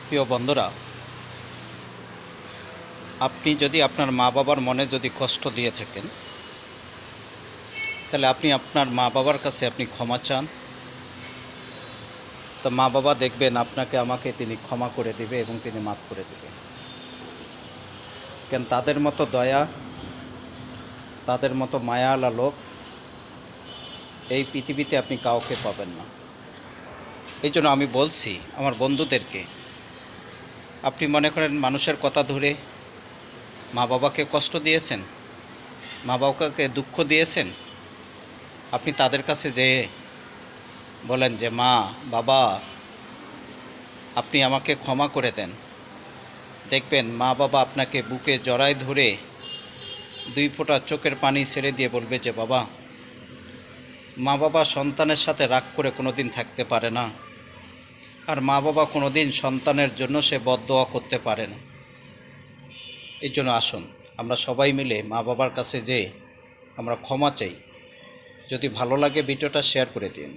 প্রিয় বন্ধুরা, আপনি যদি আপনার মা বাবার মনে যদি কষ্ট দিয়ে থাকেন, তাহলে আপনি আপনার মা বাবার কাছে আপনি ক্ষমা চান। তো মা বাবা দেখবেন আপনাকে আমাকে তিনি ক্ষমা করে দেবে এবং তিনি মাফ করে দেবে। কেন তাদের মতো দয়া, তাদের মতো মায়াওয়ালা লোক এই পৃথিবীতে আপনি কাউকে পাবেন না। এই জন্য আমি বলছি আমার বন্ধুদেরকে, আপনি মনে করেন মানুষের কথা ধরে মা বাবাকে কষ্ট দিয়েছেন, মা বাবাকে দুঃখ দিয়েছেন, আপনি তাদের কাছে যেয়ে বলেন যে মা বাবা, আপনি আমাকে ক্ষমা করে দেন। দেখবেন মা বাবা আপনাকে বুকে জড়ায় ধরে 2 ফোঁটা চোখের পানি ছেড়ে দিয়ে বলবে যে বাবা, মা বাবা সন্তানের সাথে রাগ করে কোনো দিন থাকতে পারে না, আর মা বাবা কোনো দিন সন্তানের জন্য সে বদদোয়া করতে পারে না। এই জন্য আসুন আমরা সবাই মিলে মা বাবার কাছে যেয়ে আমরা ক্ষমা চাই। যদি ভালো লাগে ভিডিওটা শেয়ার করে দিন।